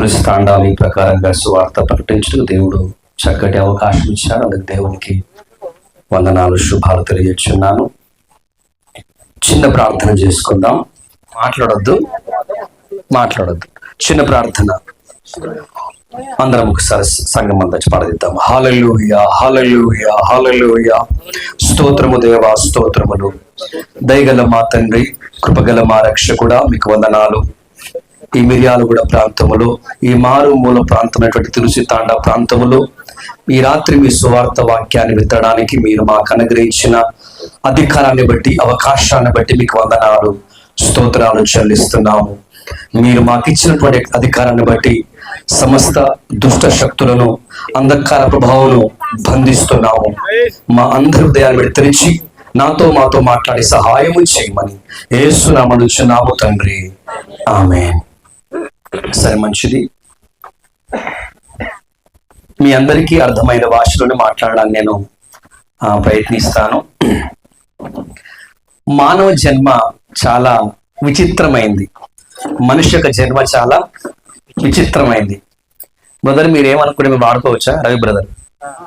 తులసి తాండాలు ఈ ప్రకారంగా సువార్త ప్రకటించడం దేవుడు చక్కటి అవకాశం ఇచ్చాడు. అందుకు దేవునికి వందనాలు, శుభాలు తెలియజేస్తున్నాను. చిన్న ప్రార్థన చేసుకుందాం. మాట్లాడొద్దు. చిన్న ప్రార్థన అందరం ఒకసారి సంఘం అంతా పాడదిద్దాం. హల్లెలూయా, హల్లెలూయా, హల్లెలూయా. స్తోత్రము దేవా, స్తోత్రములు. దయగల మా తండ్రి, కృపగల మా రక్షకుడా, మీకు వందనాలు. ఈ మిర్యాలగూడ ప్రాంతములో, ఈ మారుమూల ప్రాంతమైనటువంటి తులసి తాండా ప్రాంతములో ఈ రాత్రి మీ సువార్త వాక్యాన్ని విత్తడానికి మీరు మాకు అనుగ్రహించిన అధికారాన్ని బట్టి, అవకాశాన్ని బట్టి మీకు వందనాలు, స్తోత్రాలు చెల్లిస్తున్నాము. మీరు మాకు ఇచ్చినటువంటి అధికారాన్ని బట్టి సమస్త దుష్ట శక్తులను, అంధకార ప్రభావాలను బంధిస్తున్నాము. మా అందరి హృదయాన్ని బట్టి తెరిచి మాతో మాట్లాడి సహాయము చేయమని యేసునామమున అడుగుచున్నాము తండ్రి, ఆమేన్. సరే, మంచిది. మీ అందరికీ అర్థమైన భాషలోనే మాట్లాడడానికి నేను ప్రయత్నిస్తాను. మానవ జన్మ చాలా విచిత్రమైంది. మనిషి యొక్క జన్మ చాలా విచిత్రమైంది. బ్రదర్, మీరు ఏమనుకుంటే మీరు వాడుకోవచ్చా? రవి బ్రదర్,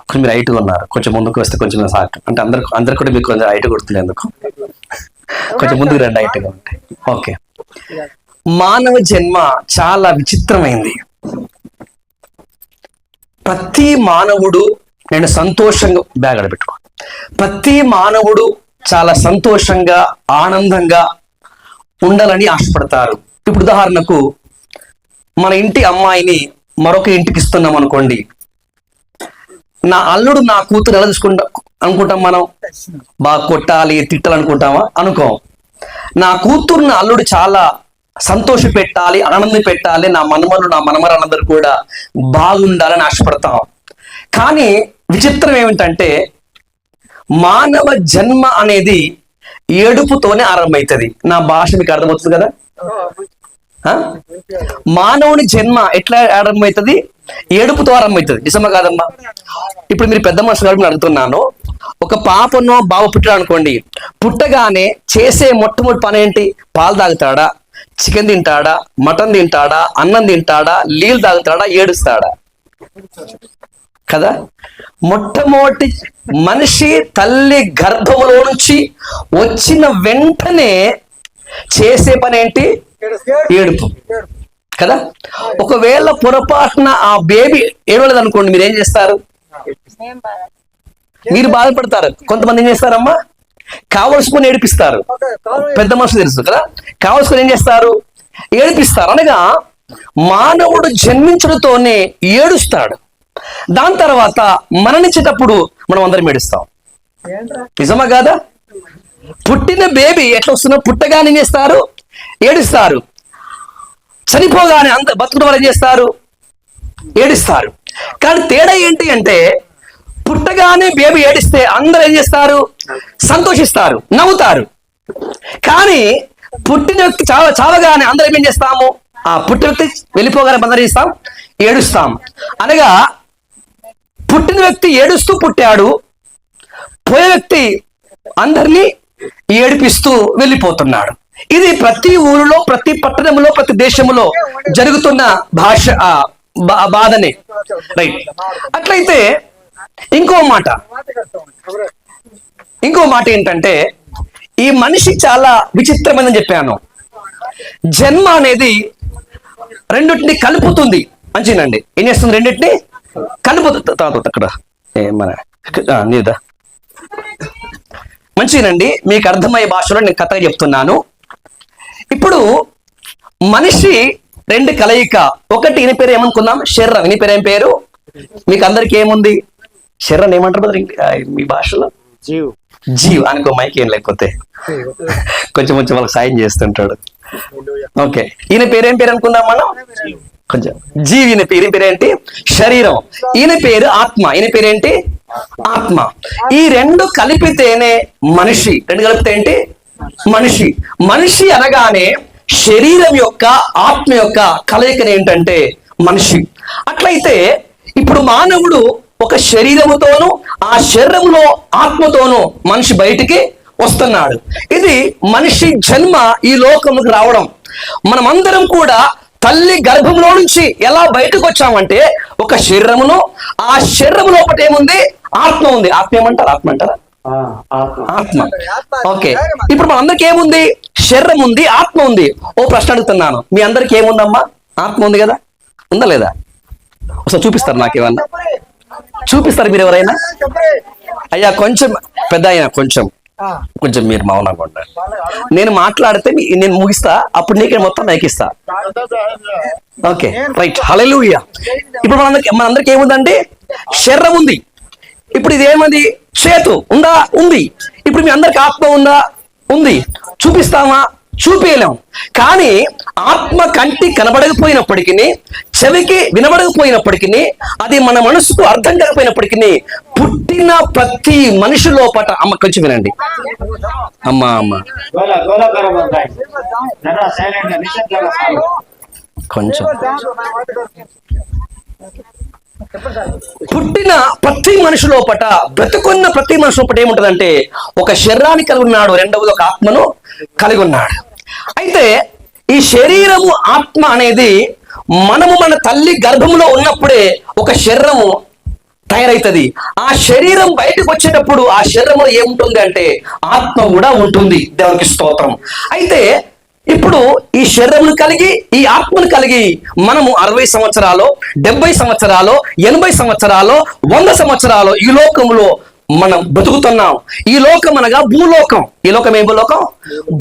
కొంచెం మీరు హైట్గా ఉన్నారు, కొంచెం ముందుకు వస్తే కొంచెం సాక్ అంటే అందరు కూడా మీకు కొంచెం హైట్ కొడుతుంది. ఎందుకు కొంచెం ముందుకు రండి, హైట్గా ఉంటాయి. ఓకే. మానవ జన్మ చాలా విచిత్రమైంది. ప్రతి మానవుడు నేను సంతోషంగా బ్యాగ్ పెట్టుకో ప్రతి మానవుడు చాలా సంతోషంగా, ఆనందంగా ఉండాలని ఆశపడతారు. ఇప్పుడు ఉదాహరణకు మన ఇంటి అమ్మాయిని మరొక ఇంటికి ఇస్తున్నాం అనుకోండి. నా అల్లుడు నా కూతురు ఎలా అనుకుంటాం మనం? బాగా కొట్టాలి, తిట్టాలనుకుంటామా? అనుకోం. నా కూతురు నా అల్లుడు చాలా సంతోష పెట్టాలి, ఆనందం పెట్టాలి, నా మనమలు నా మనమరాలందరూ కూడా బాగుండాలని ఆశపడతాం. కానీ విచిత్రం ఏమిటంటే మానవ జన్మ అనేది ఏడుపుతోనే ఆరంభమవుతుంది. నా భాష మీకు అర్థమవుతుంది కదా? మానవుని జన్మ ఎట్లా ఆరంభమవుతుంది? ఏడుపుతో ఆరంభమవుతుంది. నిజమా కాదమ్మా? ఇప్పుడు మీరు పెద్ద మనుషులు కాబట్టి అడుగుతున్నాను. ఒక పాపనో బాబు పుట్టాడు అనుకోండి. పుట్టగానే చేసే మొట్టమొదటి పని ఏంటి? పాలు తాగుతాడా, చికెన్ తింటాడా, మటన్ తింటాడా, అన్నం తింటాడా, నీళ్ళు తాగుతాడా, ఏడుస్తాడా? కదా. మొట్టమొదటి మనిషి తల్లి గర్భములో నుంచి వచ్చిన వెంటనే చేసే పని ఏంటి? ఏడుపు కదా. ఒకవేళ పొరపాటున ఆ బేబీ ఏడవలేదు అనుకోండి, మీరు ఏం చేస్తారు? మీరు బాధపడతారు. కొంతమంది ఏం చేస్తారమ్మా? కావలసుకొని ఏడిపిస్తారు. పెద్ద మనుషులు తెలుసు కదా, కావలసుకొని ఏం చేస్తారు? ఏడిపిస్తారు. అనగా మానవుడు జన్మించడంతోనే ఏడుస్తాడు. దాని తర్వాత మరణించేటప్పుడు మనం అందరం ఏడుస్తాం. నిజమా కాదా? పుట్టిన బేబీ ఎట్లా వస్తున్నా పుట్టగానే ఏం చేస్తారు? ఏడుస్తారు. చనిపోగానే బతుకున్న వాళ్ళు ఏం చేస్తారు? ఏడుస్తారు. కానీ తేడా ఏంటి అంటే పుట్టగానే బేబీ ఏడిస్తే అందరూ ఏం చేస్తారు? సంతోషిస్తారు, నవ్వుతారు. కానీ పుట్టిన వ్యక్తి చావగానే అందరం ఏం చేస్తాము? ఆ పుట్టిన వ్యక్తి వెళ్ళిపోగానే అందరం చేస్తాం, ఏడుస్తాం. అనగా పుట్టిన వ్యక్తి ఏడుస్తూ పుట్టాడు, పోయే వ్యక్తి అందరినీ ఏడిపిస్తూ వెళ్ళిపోతున్నాడు. ఇది ప్రతి ఊరిలో, ప్రతి పట్టణంలో, ప్రతి దేశంలో జరుగుతున్న బాధనే. రైట్. అట్లయితే ఇంకో మాట ఏంటంటే ఈ మనిషి చాలా విచిత్రమైనదని చెప్పాను. జన్మ అనేది రెండింటిని కలుపుతుంది. మంచిదండి. ఏం చేస్తుంది? రెండింటిని కలుపుతుంది. అక్కడ నీదా మంచిదండి. మీకు అర్థమయ్యే భాషలో నేను కథగా చెప్తున్నాను. ఇప్పుడు మనిషి రెండు కలయిక. ఒకటి ఈయన పేరు ఏమనుకుందాం? శరీరం. ఈయన పేరు ఏం పేరు? మీకు అందరికి ఏముంది? శరీరం ఏమంటారు మీ భాషలో? జీవ్ అనుకో. మైక్ ఏం లేకపోతే కొంచెం వాళ్ళకి సాయం చేస్తుంటాడు. ఓకే. ఈయన పేరేం పేరు అనుకుందాం మనం? కొంచెం జీవ్. ఈయన పేరేంటి? శరీరం. ఈయన పేరు ఆత్మ. ఈయన పేరేంటి? ఆత్మ. ఈ రెండు కలిపితేనే మనిషి. రెండు కలిపితే ఏంటి? మనిషి. మనిషి అనగానే శరీరం యొక్క, ఆత్మ యొక్క కలయికనే ఏంటంటే మనిషి. అట్లయితే ఇప్పుడు మానవుడు ఒక శరీరముతోనూ, ఆ శరీరంలో ఆత్మతోనూ మనిషి బయటికి వస్తున్నాడు. ఇది మనిషి జన్మ ఈ లోకముకు రావడం. మనమందరం కూడా తల్లి గర్భంలో నుంచి ఎలా బయటకు వచ్చామంటే ఒక శరీరమును, ఆ శరీరం లోపల ఏముంది? ఆత్మ ఉంది. ఆత్మ ఏమంటారు? ఆత్మ అంటారా? ఆత్మ. ఓకే, ఇప్పుడు మన అందరికి ఏముంది? శరీరం ఉంది, ఆత్మ ఉంది. ఓ ప్రశ్న అడుగుతున్నాను, మీ అందరికి ఏముందమ్మా? ఆత్మ ఉంది కదా, ఉందా లేదా? ఒకసారి చూపిస్తారు నాకేమన్నా? చూపిస్తారు మీరు ఎవరైనా? అయ్యా కొంచెం పెద్ద అయినా కొంచెం మీరు మౌనంగా ఉండాలి. నేను మాట్లాడితే నేను ముగిస్తా, అప్పుడు నీకే మొత్తం నైకిస్తా. ఓకే రైట్, హల్లెలూయా. ఇప్పుడు మనందరికి ఏముందంటే శరీరం ఉంది. ఇప్పుడు ఇది ఏమది? చేతు ఉందా? ఉంది. ఇప్పుడు మీ అందరికి ఆత్మ ఉందా? ఉంది. చూపిస్తామా? చూపించలేం. కానీ ఆత్మ కంటి కనబడకపోయినప్పటికీ, చెవికి వినబడకపోయినప్పటికీ, అది మన మనసుకు అర్థం కాకపోయినప్పటికీ, పుట్టిన ప్రతి మనిషి లోపట, అమ్మ కొంచెం వినండి, అమ్మ కొంచెం, పుట్టిన ప్రతి మనిషి లోపట, బ్రతుకున్న ప్రతి మనిషి లోపట ఏముంటదంటే ఒక శరీరాన్ని కలిగి ఉన్నాడు, రెండవది ఒక ఆత్మను కలిగి ఉన్నాడు. అయితే ఈ శరీరము, ఆత్మ అనేది మనము మన తల్లి గర్భంలో ఉన్నప్పుడే ఒక శరీరము తయారైతుంది. ఆ శరీరం బయటకు వచ్చేటప్పుడు ఆ శరీరంలో ఏముంటుంది అంటే ఆత్మ కూడా ఉంటుంది. దేవునికి స్తోత్రం. అయితే ఇప్పుడు ఈ శరీరమును కలిగి, ఈ ఆత్మను కలిగి మనము 60 సంవత్సరాలు, 70 సంవత్సరాలు, 80 సంవత్సరాలు, 100 సంవత్సరాలు ఈ లోకంలో మనం బతుకుతున్నాం. ఈ లోకం అనగా భూలోకం. ఈ లోకం ఏం భూలోకం?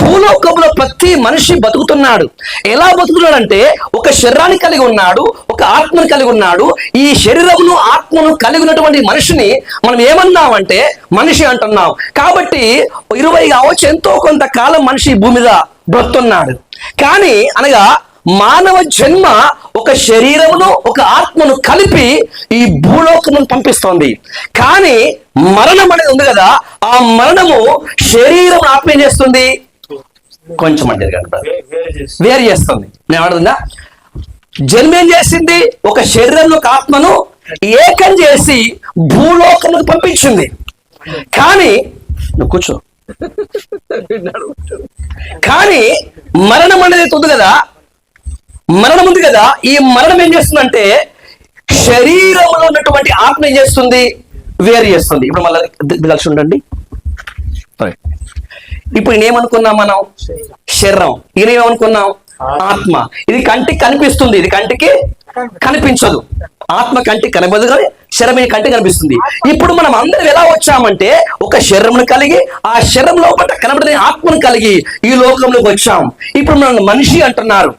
భూలోకంలో ప్రతి మనిషి బతుకుతున్నాడు. ఎలా బతుకుతున్నాడంటే ఒక శరీరాన్ని కలిగి ఉన్నాడు, ఒక ఆత్మను కలిగి ఉన్నాడు. ఈ శరీరమును, ఆత్మను కలిగి ఉన్నటువంటి మనిషిని మనం ఏమన్నామంటే మనిషి అంటున్నాం. కాబట్టి 20 కావచ్చు, ఎంతో కొంతకాలం మనిషి భూమి మీద బ్రతున్నాడు. కానీ అనగా మానవ జన్మ ఒక శరీరమును, ఒక ఆత్మను కలిపి ఈ భూలోకమును పంపిస్తోంది. కానీ మరణం అనేది ఉంది కదా, ఆ మరణము శరీరం ఆత్మ ఏం చేస్తుంది? కొంచెం అంటే వేరు చేస్తుంది. నేను అడుగుతుందా? జన్మ ఏం చేసింది? ఒక శరీరంలో ఒక ఆత్మను ఏకం చేసి భూలోకముకు పంపించింది. కానీ నువ్వు కూర్చో. కానీ మరణం అనేది ఉంది కదా, మరణం ఉంది కదా, ఈ మరణం ఏం చేస్తుందంటే శరీరంలో ఉన్నటువంటి ఆత్మ ఏం చేస్తుంది? వేరు చేస్తుంది. ఇప్పుడు మళ్ళీ కలిసి ఉండండి. ఇప్పుడు నేనేమనుకున్నాం మనం? శరీరం. ఈయనేమనుకున్నాం? ఆత్మ. ఇది కంటికి కనిపిస్తుంది, ఇది కంటికి కనిపించదు. ఆత్మ కంటికి కనబడదు కానీ శరీరం కంటికి కనిపిస్తుంది. ఇప్పుడు మనం అందరం ఎలా వచ్చామంటే ఒక శరీరమును కలిగి, ఆ శరీరం లోపల కనబడని ఆత్మను కలిగి ఈ లోకంలోకి వచ్చాం. ఇప్పుడు మనం మనిషి అంటున్నారు.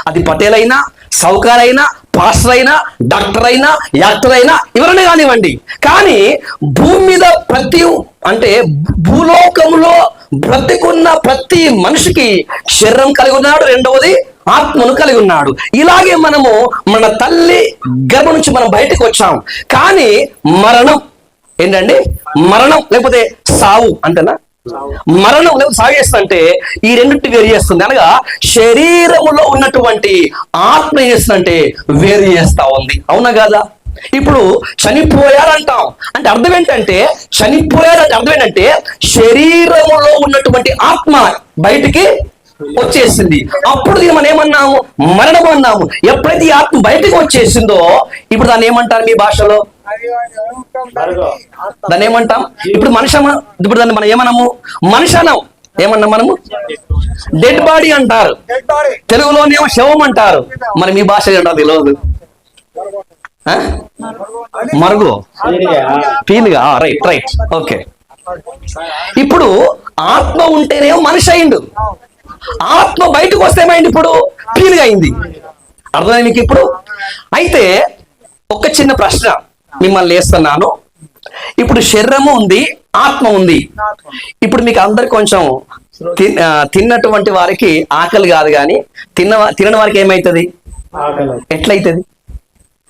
అది పటేల్ అయినా, సౌకార్ అయినా, పాస్టర్ అయినా, డాక్టర్ అయినా, యాక్టర్ అయినా, ఎవరైనా కానివ్వండి. కానీ భూమి మీద భూలోకంలో బ్రతికున్న ప్రతి మనిషికి శరీరం కలిగి ఉన్నాడు, రెండవది ఆత్మను కలిగి ఉన్నాడు. ఇలాగే మనము మన తల్లి గర్భం నుంచి మనం బయటకు వచ్చాం. కానీ మరణం ఏంటండి? మరణం లేకపోతే సావు అంటేనా? మరణం లేకపోతే సాగు చేస్తుందంటే ఈ రెండింటి వేరు చేస్తుంది. అనగా శరీరములో ఉన్నటువంటి ఆత్మ ఏం చేస్తుందంటే వేరు చేస్తా ఉంది. అవునా కాదా? ఇప్పుడు చనిపోయారంటాం అంటే అర్థం ఏంటంటే, చనిపోయారంటే అర్థం ఏంటంటే శరీరములో ఉన్నటువంటి ఆత్మ బయటికి వచ్చేసింది. అప్పుడు మనం ఏమన్నాము? మరణం అన్నాము. ఎప్పుడైతే ఈ ఆత్మ బయటకు వచ్చేసిందో ఇప్పుడు దాన్ని ఏమంటారు మీ భాషలో? దాన్ని ఏమంటాం? ఇప్పుడు మనిషమా? ఇప్పుడు దాన్ని మనం ఏమన్నాము? మనిషనం. ఏమన్నా మనము? డెడ్ బాడీ అంటారు, తెలుగులోనేమో శవం అంటారు. మరి మీ భాష ఏంటో తెలియదు. మరుగు, పీలుగా. Right right, okay. ఇప్పుడు ఆత్మ ఉంటేనేమో మనిషి అయిండు, ఆత్మ బయటకు వస్తే ఏమైంది? ఇప్పుడు పీలుగా అయింది. అర్థమైంది మీకు ఇప్పుడు? అయితే ఒక చిన్న ప్రశ్న మిమ్మల్ని వేస్తున్నాను. ఇప్పుడు శరీరము ఉంది, ఆత్మ ఉంది. ఇప్పుడు మీకు అందరికి కొంచెం తిన్నటువంటి వారికి ఆకలి కాదు, కానీ తినని వారికి ఏమవుతుంది? ఎట్లయితుంది?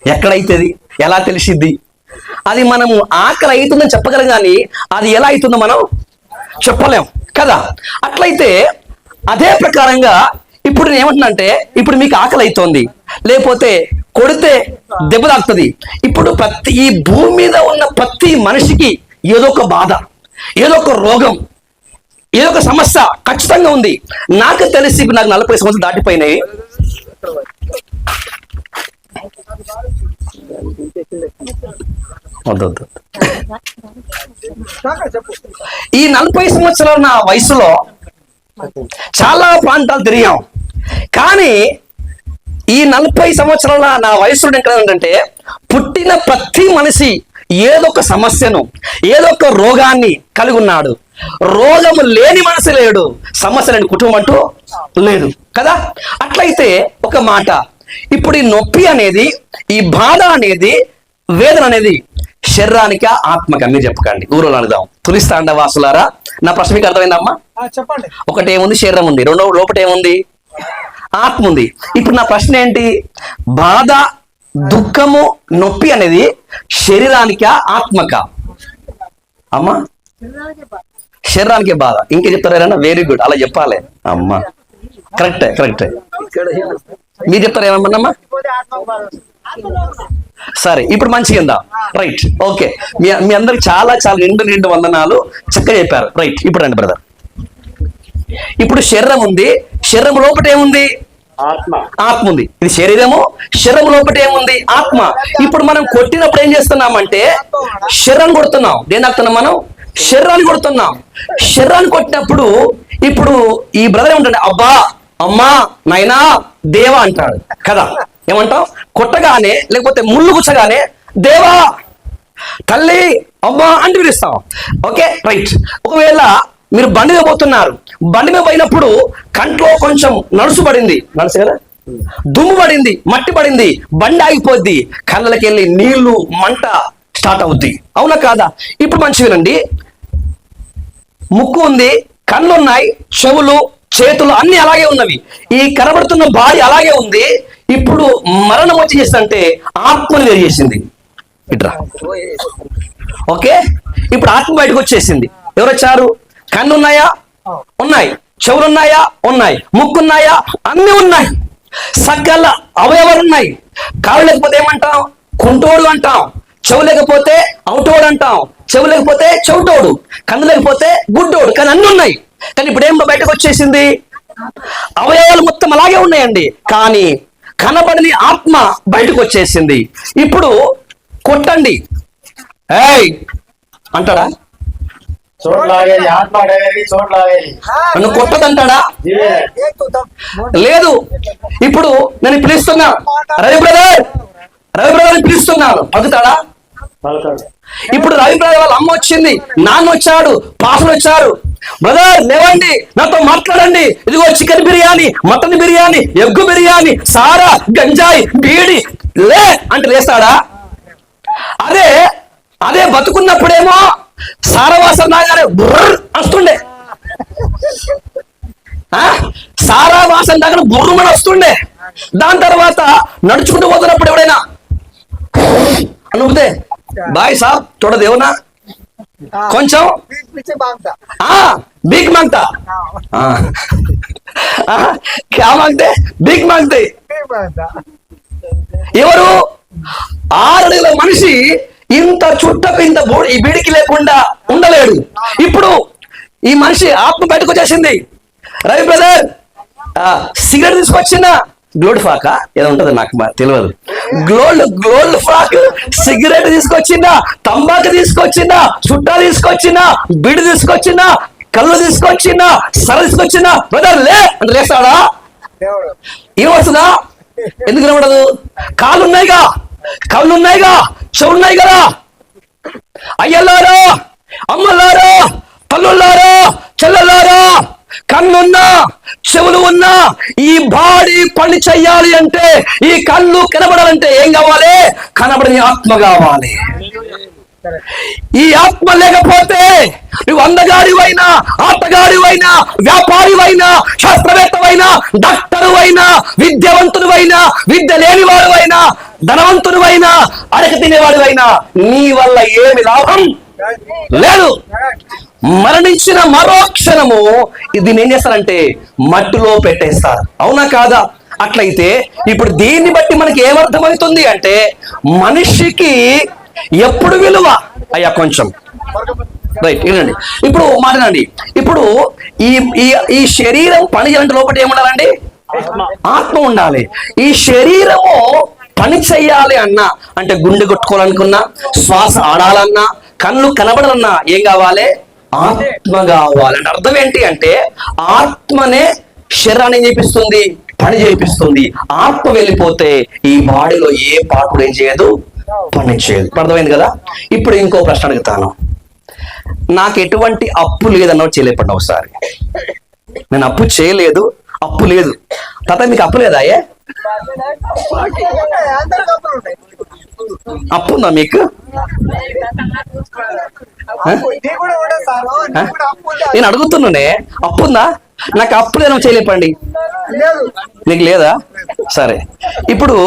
ఎక్కడైతుంది? ఎలా తెలిసిద్ది? అది మనము ఆకలి అవుతుందని చెప్పగలం, కానీ అది ఎలా అవుతుందో మనం చెప్పలేం కదా. అట్లయితే అదే ప్రకారంగా ఇప్పుడు నేను ఏమంటున్నానంటే, ఇప్పుడు మీకు ఆకలి అవుతోంది, లేకపోతే కొడితే దెబ్బ తాకుతుంది. ఇప్పుడు ఈ భూమి మీద ఉన్న ప్రతి మనిషికి ఏదో ఒక బాధ, ఏదో ఒక రోగం, ఏదో ఒక సమస్య ఖచ్చితంగా ఉంది. నాకు తెలిసి నాకు 40 సంవత్సరాలు దాటిపోయినాయి. ఈ 40 సంవత్సరాల నా వయసులో చాలా ప్రాంతాలు తిరిగాం. కానీ ఈ 40 సంవత్సరాల నా వయసులో ఏంటంటే, పుట్టిన ప్రతి మనిషి ఏదో ఒక సమస్యను, ఏదో ఒక రోగాన్ని కలిగి ఉన్నాడు. రోగము లేని మనిషి లేడు, సమస్య లేని కుటుంబం అంటూ లేదు కదా. అట్లయితే ఒక మాట, ఇప్పుడు ఈ నొప్పి అనేది, ఈ బాధ అనేది, వేదన అనేది శరీరానికి ఆత్మక? మీరు చెప్పకండి, ఊరిలో అడుగుదాం. తులిస్తాండ వాసులారా, నా ప్రశ్న మీకు అర్థమైందమ్మా? చెప్పండి. ఒకటేముంది, శరీరం ఉంది. రెండో లోపట ఏముంది? ఆత్మ ఉంది. ఇప్పుడు నా ప్రశ్న ఏంటి? బాధ, దుఃఖము, నొప్పి అనేది శరీరానికి ఆత్మక? అమ్మా, శరీరానికి బాధ. ఇంకా చెప్తారా? వెరీ గుడ్, అలా చెప్పాలి అమ్మా. కరెక్టే కరెక్టే. మీరు చెప్తారా ఏమన్నామ్మా? సరే, ఇప్పుడు మంచిగా రైట్. ఓకే, మీ అందరికి చాలా చాలా నిండు వందనాలు, చక్కగా చెప్పారు. రైట్, ఇప్పుడు రండి బ్రదర్. ఇప్పుడు శరీరం ఉంది, శరీరం లోపట ఏముంది? ఆత్మ ఉంది. ఇది శరీరము, శరీరం లోపట ఏముంది? ఆత్మ. ఇప్పుడు మనం కొట్టినప్పుడు ఏం చేస్తున్నామంటే శరీరం కొడుతున్నాం. దేని ఆడుతున్నాం మనం? శరీరాన్ని కొడుతున్నాం. శరీరాన్ని కొట్టినప్పుడు ఇప్పుడు ఈ బ్రదర్ ఏమంటాడు? అబ్బా, అమ్మా, నాయనా, దేవా అంటాడు కదా. ఏమంటాం? కొట్టగానే లేకపోతే ముళ్ళు గుచ్చగానే దేవా, తల్లి, అమ్మా అంటే పిలుస్తాం. Okay right. ఒకవేళ మీరు బండి మీద పోతున్నారు, బండి మీద పోయినప్పుడు కంట్లో కొంచెం నలుసు కదా, దుమ్ము పడింది, మట్టి పడింది, బండి ఆగిపోద్ది, కళ్ళకి వెళ్ళి నీళ్లు, మంట స్టార్ట్ అవుద్ది. అవునా కాదా? ఇప్పుడు మంచి వినండి, ముక్కు ఉంది, కళ్ళు ఉన్నాయి, చెవులు, చేతులు అన్ని అలాగే ఉన్నవి. ఈ కనబడుతున్న బాడీ అలాగే ఉంది. ఇప్పుడు మరణం వచ్చి చేస్తుంటే ఆత్మని వేరు చేసింది. ఇట్రా. ఓకే, ఇప్పుడు ఆత్మ బయటకు వచ్చేసింది. ఎవరు వచ్చారు? కన్ను ఉన్నాయా? ఉన్నాయి. చెవులు ఉన్నాయా? ఉన్నాయి. ముక్కు ఉన్నాయా? అన్ని ఉన్నాయి. సకల అవయవాలు ఉన్నాయి. కాళ్ళు లేకపోతే ఏమంటాం? కుంటోడు అంటాం. చెవు లేకపోతే అవుటోడు అంటాం. చెవు లేకపోతే చెవిటోడు. కన్ను లేకపోతే గుడ్డోడు. కానీ అన్ని ఉన్నాయి. కానీ ఇప్పుడు ఏం బయటకు వచ్చేసింది? అవయవాలు మొత్తం అలాగే ఉన్నాయండి, కానీ కనబడని ఆత్మ బయటకు వచ్చేసింది. ఇప్పుడు కొట్టండి, ఏయ్ అంటాడా? నన్ను కొట్టదంటాడా? లేదు. ఇప్పుడు నేను పిలుస్తున్నా, రవి బ్రదర్, రవి బ్రదర్ పిలుస్తున్నాను, పలుకుతాడా? ఇప్పుడు రవి బ్రదర్ వాళ్ళ అమ్మ వచ్చింది, నాన్న వచ్చాడు, పాసలు వచ్చారు. బ్రదర్ లేవండి, నాతో మాట్లాడండి, ఇదిగో chicken biryani, mutton biryani, egg biryani, సారా, గంజాయి, బీడి, లే అంటే లేస్తాడా? అదే అదే బతుకున్నప్పుడేమో సారావాసన నాగానే బుర్ర వస్తుండే, సారా వాసన దగ్గర బుర్రమని వస్తుండే. దాని తర్వాత నడుచుకుంటూ పోతున్నప్పుడు ఎవడైనా అనుకుతే బాయ్ సాబ్ తోడ దేవనా కొంచెం భీక్ మాంగతా, క్యా మాంగతే? భీక్ మాంగతే. ఎవరు? 6 అడుగుల మనిషి ఇంత చుట్టకు ఇంత ఈ బీడికి లేకుండా ఉండలేడు. ఇప్పుడు ఈ మనిషి ఆత్మ బయటకు వచ్చేసింది. రవి బ్రదర్ సిగరెట్ తీసుకొచ్చిన గ్లోడ్ ఫాక్ ఏదో ఉంటది, నాకు తెలియదు. గ్లోల్డ్ ఫాక్, సిగరెట్ తీసుకొచ్చిందా, తంబాకు తీసుకొచ్చిందా, చుట్టా తీసుకొచ్చిందా, బీడి తీసుకొచ్చిందా, కళ్ళు తీసుకొచ్చిందా, సర తీసుకొచ్చిందా, బ్రదర్ లే అంటే లేస్తాడా? ఏమవుతుందా? ఎందుకు కనబడదు? కాళ్ళు ఉన్నాయిగా, కళ్ళు ఉన్నాయిగా, చెవులున్నాయి కదా. అయ్యలారా, అమ్మలారా, తల్లులారా, చెల్లెలారా, కన్నున్నా, చెవులు ఉన్నా, ఈ బాడీ పని చెయ్యాలి అంటే, ఈ కళ్ళు కనబడాలంటే ఏం కావాలి? కనబడని ఆత్మ కావాలి. ఈ ఆత్మ లేకపోతే నువ్వు అందగాడివైనా, ఆటగాడివైనా, వ్యాపారివైనా, శాస్త్రవేత్తవైనా, డాక్టరువైనా, విద్యావంతుడివైనా, విద్య లేనివాడువైనా, ధనవంతుడివైనా, అడగ తినేవాడివైనా నీ వల్ల ఏమి లాభం లేదు. మరణించిన మరో క్షణము దీన్ని ఏం చేస్తారంటే మట్టిలో పెట్టేస్తారు. అవునా కాదా? అట్లయితే ఇప్పుడు దీన్ని బట్టి మనకి ఏమర్థమవుతుంది అంటే, మనిషికి ఎప్పుడు విలువ అయ్యా కొంచెం రైట్ వినండి. ఇప్పుడు మాట్లాడండి. ఇప్పుడు ఈ శరీరం పని చేయాలంటే లోపల ఏముండాలండి? ఆత్మ ఉండాలి. ఈ శరీరము పని చెయ్యాలి అన్నా, అంటే గుండె కొట్టుకోవాలనుకున్నా, శ్వాస ఆడాలన్నా, కళ్ళు కనబడాలన్నా ఏం కావాలి? ఆత్మ కావాలి. అంటే అర్థం ఏంటి అంటే ఆత్మనే శరీరాన్ని చేపిస్తుంది, పని చేపిస్తుంది. ఆత్మ వెళ్ళిపోతే ఈ బాడీలో ఏ పార్ట్ ఏం చేయదు, పని చేయదు. అర్థమైంది కదా? ఇప్పుడు ఇంకో ప్రశ్న అడుగుతాను. నాకు ఎటువంటి అప్పు లేదన్నో చేయలేపండి ఒకసారి. నేను అప్పు చేయలేదు, అప్పు లేదు. తాత మీకు అప్పు లేదా? అప్పు ఉందా మీకు? నేను అడుగుతున్నానే, అప్పు ఉందా? నాకు అప్పు లేదో చేయలేపండి. నీకు లేదా? సరే, ఇప్పుడు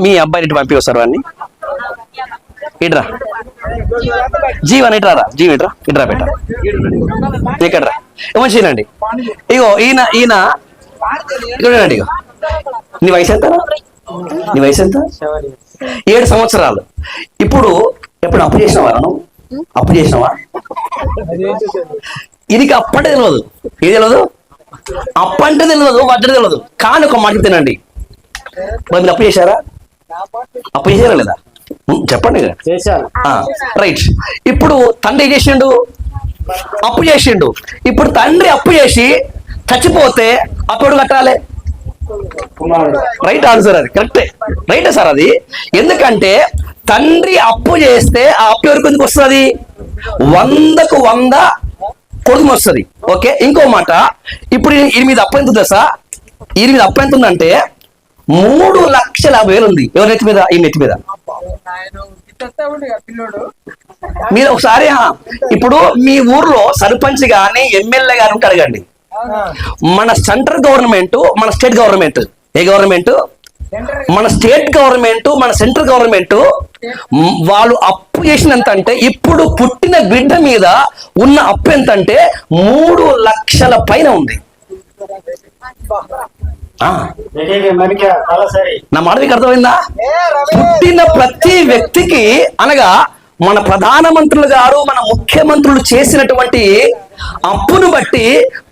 మీ అబ్బాయిని ఇటు పంపి వస్తారు అన్ని ఇట్రా, జీవన్ ఇట్రారా, జీవన్ ఇట్రా, ఇట్రా పెట్ట ఇక్కడరా. ఏమో చేయనండి. ఇగో ఈయన చూడండి. ఇగో నీ వయసు ఎంత? నీ వయసు ఎంత? 7 సంవత్సరాలు. ఇప్పుడు ఎప్పుడు అప్పు చేసినవా? నువ్వు అప్పు చేసినవా? ఇది అప్పు అంటే తెలియదు. ఏది తెలియదు? అప్పు అంటే తెలియదు, వడ్డీ తెలియదు. కానీ ఒక మాట తినండి, మీరు అప్పు చేశారా? అప్పు చేశారా లేదా? చెప్పండి. రైట్. ఇప్పుడు తండ్రి ఏం చేసిండు? అప్పు చేసిండు. ఇప్పుడు తండ్రి అప్పు చేసి చచ్చిపోతే అప్పుడు కట్టాలి. రైట్ ఆన్సర్, అది కరెక్టే. రైటే సార్ అది. ఎందుకంటే తండ్రి అప్పు చేస్తే ఆ అప్పు ఎవరికి ఎందుకు వస్తుంది? 100కు 100 కొడుకు వస్తుంది. ఓకే, ఇంకో మాట, ఇప్పుడు ఈ మీద అప్పు ఎంత ఉంది సార్? ఈ మీద అప్పు ఎంత ఉందంటే 3,50,000 ఉంది. ఎవరి నెత్తి మీద? ఈ నెత్తి మీద. మీరు ఒకసారి ఇప్పుడు మీ ఊర్లో సర్పంచ్ గాని ఎమ్మెల్యే గాని ఉంటే అడగండి. మన సెంట్రల్ గవర్నమెంట్, మన స్టేట్ గవర్నమెంట్, ఏ గవర్నమెంట్? మన స్టేట్ గవర్నమెంట్, మన సెంట్రల్ గవర్నమెంట్ వాళ్ళు అప్పు చేసినంత అంటే ఇప్పుడు పుట్టిన బిడ్డ మీద ఉన్న అప్పు ఎంతంటే 3 లక్షల పైన ఉంది. నా మాట మీకు అర్థమైందా? పుట్టిన ప్రతి వ్యక్తికి, అనగా మన ప్రధానమంత్రులు గారు, మన ముఖ్యమంత్రులు చేసినటువంటి అప్పును బట్టి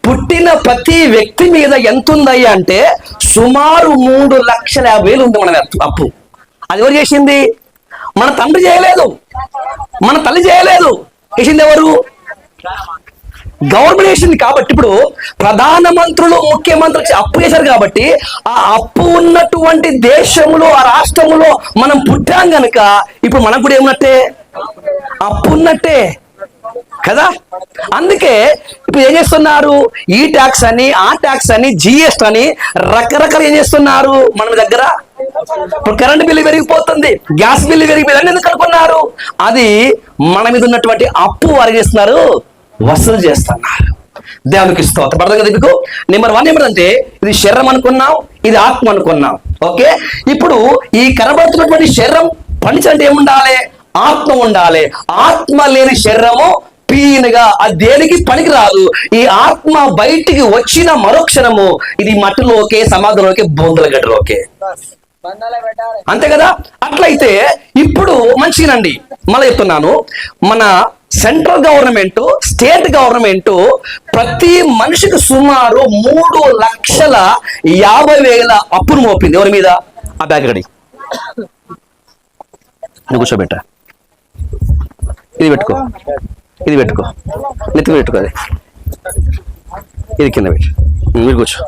పుట్టిన ప్రతి వ్యక్తి మీద ఎంత ఉందయ్యా అంటే సుమారు 3,50,000 ఉంది మన అప్పు. అది ఎవరు చేసింది? మన తండ్రి చేయలేదు, మన తల్లి చేయలేదు. చేసింది ఎవరు? గవర్నమెంట్ చేసింది. కాబట్టి ఇప్పుడు ప్రధానమంత్రులు, ముఖ్యమంత్రులు అప్పు చేశారు. కాబట్టి ఆ అప్పు ఉన్నటువంటి దేశంలో, ఆ రాష్ట్రంలో మనం పుట్టాం గనుక ఇప్పుడు మనకు కూడా ఏమున్నట్టే? అప్పు ఉన్నట్టే కదా. అందుకే ఇప్పుడు ఏం చేస్తున్నారు? ఈ ట్యాక్స్ అని, ఆ ట్యాక్స్ అని, జిఎస్టీ అని రకరకాలు ఏం చేస్తున్నారు మన దగ్గర. ఇప్పుడు కరెంట్ బిల్లు పెరిగిపోతుంది, గ్యాస్ బిల్లు పెరిగిపోయింది. ఎందుకు అనుకున్నారు? అది మన మీద ఉన్నటువంటి అప్పు వారు చేస్తున్నారు, వసూలు చేస్తున్నారు. దేవునికి స్తోత్రం. పడతాం కదా మీకు. నెంబర్ 1 ఏమిటంటే ఇది శరీరం అనుకున్నాం, ఇది ఆత్మ అనుకున్నాం. ఓకే, ఇప్పుడు ఈ కనబడుతున్నటువంటి శరీరం పనిచంటే ఏముండాలి? ఆత్మ ఉండాలి. ఆత్మ లేని శరీరము పీనుగా, అది దేనికి పనికి రాదు. ఈ ఆత్మ బయటికి వచ్చిన మరుక్షణము ఇది మట్టిలోకే, సమాధిలోకే, బోందల గడ్డలోకే. అంతే కదా. అట్లయితే ఇప్పుడు మంచిగానండి, మళ్ళీ చెప్తున్నాను, మన సెంట్రల్ గవర్నమెంట్, స్టేట్ గవర్నమెంట్ ప్రతి మనిషికి సుమారు 3,50,000 అప్పును మోపింది. ఎవరి మీద? ఆ బ్యాగ్ గడి కూర్చోబెట్ట, ఇది పెట్టుకో, ఇది పెట్టుకో, నెత్తి పెట్టుకో, అది ఇది కింద పెట్టు, మీరు కూర్చో.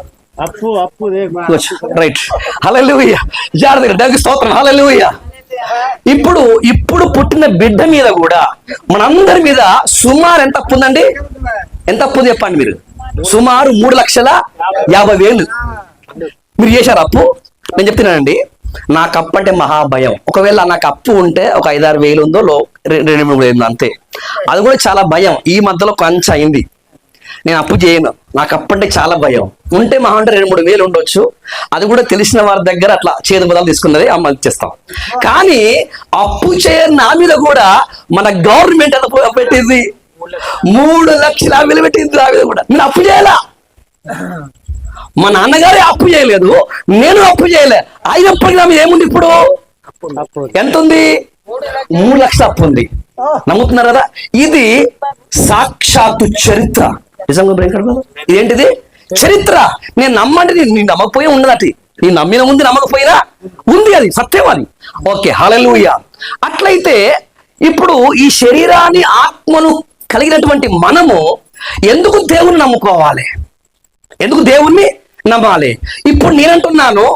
రైట్. హల్లెలూయా. జాగ్రత్తగా దేవునికి స్తోత్రం. హల్లెలూయా. ఇప్పుడు పుట్టిన బిడ్డ మీద కూడా మనందరి మీద సుమారు ఎంత అప్పు ఉందండి? ఎంత అప్పు ఉంది చెప్పండి మీరు? సుమారు 3,50,000 మీరు చేశారు అప్పు. నేను చెప్తున్నానండి, నాకు అప్పు అంటే మహాభయం. ఒకవేళ నాకు అప్పు ఉంటే ఒక 5-6 వేలు ఉందో 2-3 అంతే. అది కూడా చాలా భయం. ఈ మధ్యలో కొంచెం అయింది. నేను అప్పు చేయను, నాకు అప్పు అంటే చాలా భయం. ఉంటే మహా అంటే 2-3 వేలు ఉండొచ్చు. అది కూడా తెలిసిన వారి దగ్గర అట్లా చేదు బదులు తీసుకున్నది అమ్మ ఇచ్చేస్తాం. కానీ అప్పు చేయని నా మీద కూడా మన గవర్నమెంట్ ఎంత పెట్టింది? 3,50,000 పెట్టింది నా మీద కూడా. నేను అప్పు చేయాలా? మా నాన్నగారే అప్పు చేయలేదు, నేను అప్పు చేయలే. అయినప్పటికీ నా మీద ఏముంది? ఇప్పుడు ఎంత ఉంది? 3 లక్షల అప్పు ఉంది. నమ్ముతున్నారు కదా? ఇది సాక్షాత్తు చరిత్ర. నిజంగా ఇదేంటిది? చరిత్ర. నేను నమ్మంటే నేను నమ్మకపోయి ఉండదటి. ఈ నమ్మిన ఉంది, నమ్మకపోయినా ఉంది, అది సత్యం అది. ఓకే, హల్లెలూయా. అట్లయితే ఇప్పుడు ఈ శరీరాన్ని ఆత్మను కలిగినటువంటి మనము ఎందుకు దేవుణ్ణి నమ్ముకోవాలి, ఎందుకు దేవుణ్ణి నమ్మాలి? ఇప్పుడు నేనంటున్నాను,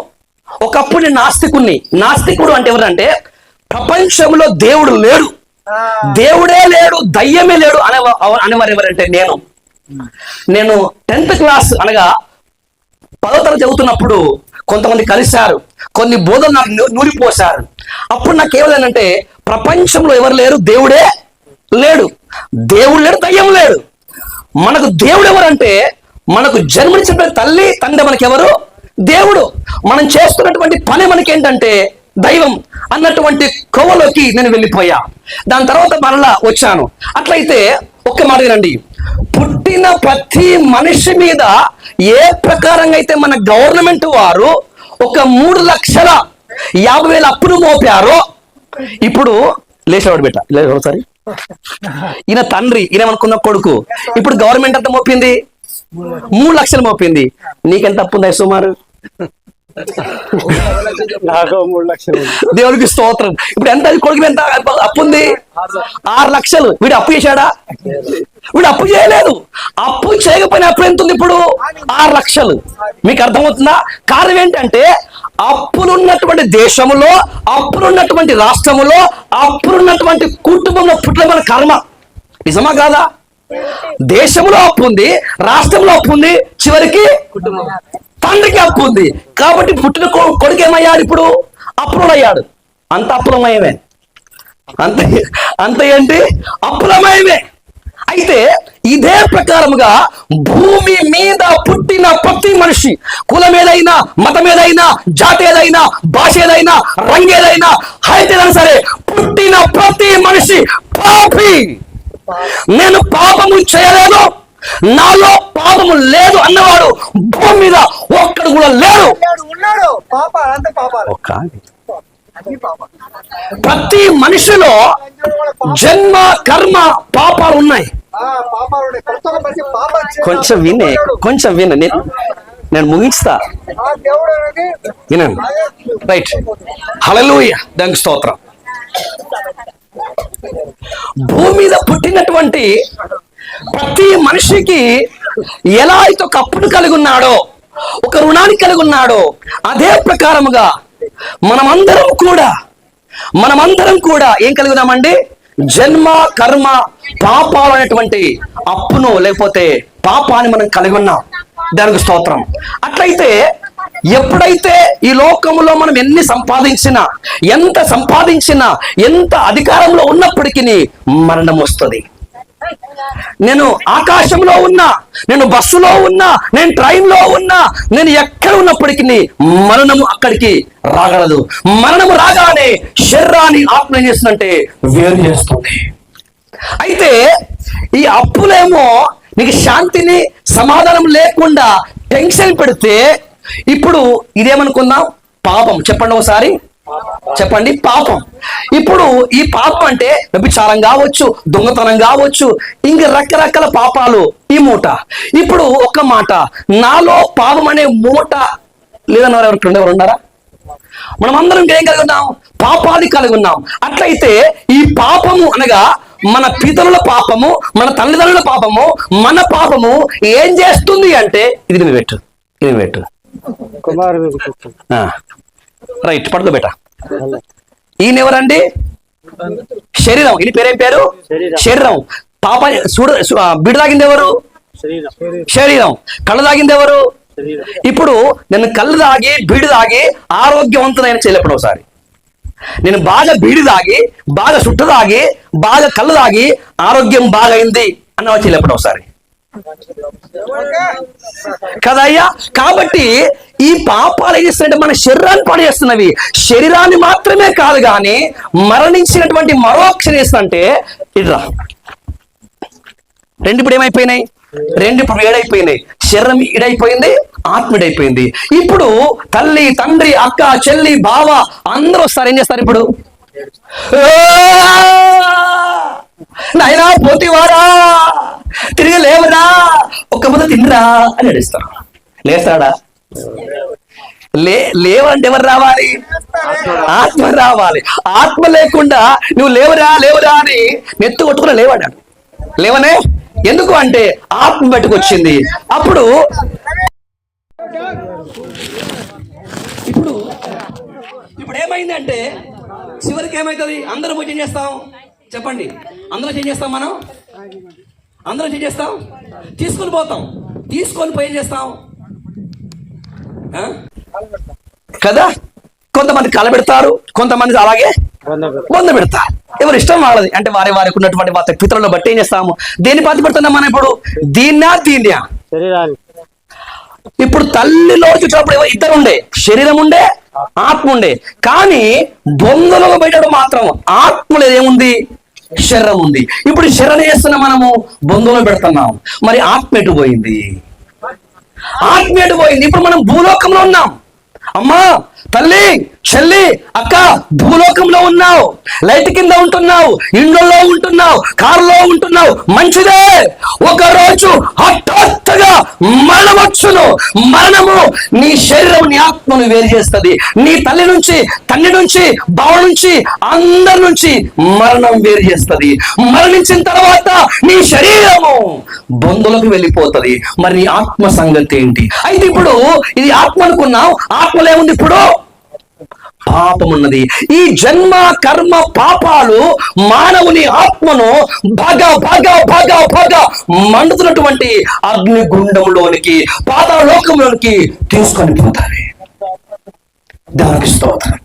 ఒకప్పుడు నేను నాస్తికుణ్ణి. నాస్తికుడు అంటే ఎవరంటే ప్రపంచంలో దేవుడు లేడు, దేవుడే లేడు, దయ్యమే లేడు అనేవారు ఎవరంటే నేను 10th క్లాస్ అనగా 10వ తరగతి చదువుతున్నప్పుడు కొంతమంది కలిశారు, కొన్ని బోధలు నాకు నూరిపోశారు. అప్పుడు నాకు ఏమైందంటే ప్రపంచంలో ఎవరు లేరు, దేవుడే లేడు, దేవుడు లేడు, దయ్యం లేడు. మనకు దేవుడు ఎవరంటే మనకు జన్మనిచ్చిన తల్లి తండ్రి మనకెవరు? దేవుడు. మనం చేస్తున్నటువంటి పని మనకేంటంటే దైవం అన్నటువంటి కోవలోకి నేను వెళ్ళిపోయా. దాని తర్వాత మరలా వచ్చాను. అట్లయితే ఒక్క మాట వినండి, పుట్టిన ప్రతి మనిషి మీద ఏ ప్రకారంగా అయితే మన గవర్నమెంట్ వారు ఒక 3,50,000 అప్పును మోపారో, ఇప్పుడు లేచేవాడు బిడ్డ ఒకసారి, ఈయన తండ్రి, ఈయన అనుకున్న కొడుకు, ఇప్పుడు గవర్నమెంట్ ఎంత మోపింది? 3 లక్షలు మోపింది. నీకెంత అప్పు ఉంది సుమారు? దేవుడికి స్తోత్రం. ఇప్పుడు ఎంత కొడుకు ఎంత అప్పు ఉంది? 6 లక్షలు. వీడు అప్పు చేశాడా? వీడు అప్పు చేయలేదు. అప్పు చేయకపోయినా అప్పు ఎంత ఉంది ఇప్పుడు? 6 లక్షలు. మీకు అర్థమవుతుందా? కారణం ఏంటంటే అప్పులున్నటువంటి దేశంలో, అప్పులున్నటువంటి రాష్ట్రంలో, అప్పులున్నటువంటి కుటుంబంలో పుట్టిన మన కర్మ. నిజమా కాదా? దేశంలో అప్పు ఉంది, రాష్ట్రంలో అప్పు ఉంది, చివరికి తండ్రికి అప్పు ఉంది. కాబట్టి పుట్టిన కొడుకు ఏమయ్యాడు? ఇప్పుడు అప్పులయ్యాడు. అంత అప్పులమయమే, అంత ఏంటి? అప్పులమయమే. అయితే ఇదే ప్రకారముగా భూమి మీద పుట్టిన ప్రతి మనిషి, కులం ఏదైనా, మతం ఏదైనా, జాతి ఏదైనా, భాష ఏదైనా, రంగు ఏదైనా, హైట్ ఏదైనా సరే, పుట్టిన ప్రతి మనిషి పాపి. నేను పాపము చేయలేదు, నాలో పాపము లేదు అన్నవాడు భూమి మీద ఒక్కడు కూడా లేడు. ప్రతి మనిషిలో జన్మ, కర్మ, పాపాలు ఉన్నాయి. కొంచెం వినే నేను ముగిస్తా, వినండి. రైట్, హల్లెలూయా, దానికి స్తోత్రం. భూమి మీద పుట్టినటువంటి ప్రతి మనిషికి ఎలా అయితే ఒక అప్పును కలిగి ఉన్నాడో, ఒక రుణాన్ని కలిగి ఉన్నాడో, అదే ప్రకారముగా మనమందరం కూడా ఏం కలిగి ఉన్నామండి? జన్మ, కర్మ, పాపాలు అనేటువంటి అప్పును, లేకపోతే పాపాన్ని మనం కలిగి ఉన్నాం. దానికి స్తోత్రం. అట్లయితే ఎప్పుడైతే ఈ లోకంలో మనం ఎన్ని సంపాదించినా, ఎంత అధికారంలో ఉన్నప్పటికీ మరణం వస్తుంది. నేను ఆకాశంలో ఉన్నా, నేను బస్సులో ఉన్నా, నేను ట్రైన్లో ఉన్నా, నేను ఎక్కడ ఉన్నప్పటికీ మరణము అక్కడికి రాగలదు. మరణము రాగానే శరీరాన్ని ఆత్మ ఏం చేస్తుందంటే వేరు చేస్తుంది. అయితే ఈ అప్పులేమో నీకు శాంతిని, సమాధానం లేకుండా టెన్షన్ పెడితే, ఇప్పుడు ఇదేమనుకుందాం? పాపం. చెప్పండి ఒకసారి, చెప్పండి. పాపం. ఇప్పుడు ఈ పాపం అంటే వ్యభిచారం కావచ్చు, దొంగతనం కావచ్చు, ఇంక రకరకాల పాపాలు ఈ మూట. ఇప్పుడు ఒక మాట, నాలో పాపం అనే మూట లేదన్న ఎవరు ఉన్నారా? మనం అందరం ఏం కలిగి ఉన్నాం? పాపాన్ని కలిగి ఉన్నాం. అట్లయితే ఈ పాపము అనగా మన పితరుల పాపము, మన తల్లిదండ్రుల పాపము, మన పాపము ఏం చేస్తుంది అంటే, ఇది పెట్టు రైట్, పడుకోబెట్ట. ఈయన ఎవరండి? శరీరం. ఈయన పేరేం పేరు? శరీరం. పాప బిడ్డ తాగింది ఎవరు? శరీరం. కళ్ళు తాగింది ఎవరు? ఇప్పుడు నేను కళ్ళు తాగి, బీడి తాగి ఆరోగ్యవంతులైన చేయలేప్పుడు ఒకసారి, నేను బాగా బీడి తాగి, బాగా సుట్టు తాగి, బాగా కళ్ళు తాగి ఆరోగ్యం బాగైంది అన్న చేయలేప్పుడు ఒకసారి కదయ్యా. కాబట్టి ఈ పాపాలు ఏం చేస్తున్నాయంటే మన శరీరాన్ని పాడు చేస్తున్నవి. శరీరాన్ని మాత్రమే కాదు కానీ మరణించినటువంటి మరో అక్షరం చేస్తుందంటే ఇట్లా రెండు ఇప్పుడు ఏమైపోయినాయి? రెండు ఇప్పుడు ఏడైపోయినాయి. శరీరం ఇడైపోయింది, ఆత్మ ఇడైపోయింది. ఇప్పుడు తల్లి, తండ్రి, అక్క, చెల్లి, బావ అందరూ వస్తారు. ఏం చేస్తారు ఇప్పుడు? నాయనా పోతివారా, తిరిగి లేవరా, ఒక్క ముద్ద తిందిరా అని అడుస్తారు. లేస్తాడా? లేవంటే ఎవరు రావాలి? ఆత్మ రావాలి. ఆత్మ లేకుండా నువ్వు లేవరా లేవరా అని నెత్తు కొట్టుకుని లేవడాడు. లేవనే ఎందుకు అంటే ఆత్మ బయటకు అప్పుడు ఇప్పుడు ఏమైందంటే చివరికి ఏమవుతుంది? అందరం పోయి ఏం చేస్తాం చెప్పండి? అందరం ఏం చేస్తాం? అందరం ఏం చేస్తాం? తీసుకొని పోతాం. తీసుకొని పోయి ఏం చేస్తాం కదా? కొంతమంది కలబెడతారు, కొంతమంది అలాగే బొంద పెడతారు. ఎవరు ఇష్టం వాళ్ళది. అంటే వారికి ఉన్నటువంటి వారి పితరులను బట్టి ఏం చేస్తాము? దేన్ని పాతి పెడుతున్నాం మనం ఇప్పుడు? దీన్నా ఇప్పుడు తల్లిలో చూసినప్పుడు ఇద్దరు ఉండే, శరీరం ఉండే, ఆత్మ ఉండే. కానీ బొందలో బయటడు మాత్రం ఆత్మలో ఏముంది? శరీరం ఉంది. ఇప్పుడు శరీరం చేస్తున్నాం మనము, బొందలో పెడుతున్నాం. మరి ఆత్మ ఎటు పోయింది? ఆత్మ ఎటు పోయింది? ఇప్పుడు మనం భూలోకంలో ఉన్నాం. అమ్మా, తల్లి, చెల్లి, అక్క, భూలోకంలో ఉన్నావు, లైట్ కింద ఉంటున్నావు, ఇండ్లలో ఉంటున్నావు, కారులో ఉంటున్నావు, మంచిదే. ఒకరోజు హఠాత్తుగా మరణం వచ్చును. మరణము నీ శరీరం, నీ ఆత్మను వేరు చేస్తుంది. నీ తల్లి నుంచి, తండ్రి నుంచి, బావ నుంచి, అందరి నుంచి మరణం వేరు చేస్తుంది. మరణించిన తర్వాత నీ శరీరము బొందులకు వెళ్ళిపోతుంది. మరి నీ ఆత్మ సంగతి ఏంటి? అయితే ఇప్పుడు ఇది ఆత్మ అనుకున్నావు, ఆత్మలో ఏముంది? ఇప్పుడు పాపం ఉన్నది. ఈ జన్మ కర్మ పాపాలు మానవుని ఆత్మను బాగా బాగా బాగా బాగా మండుతున్నటువంటి అగ్నిగుండంలోనికి, పాతాళలోకంలోనికి తీసుకొని పోతాయి. దేవునికి స్తోత్రం.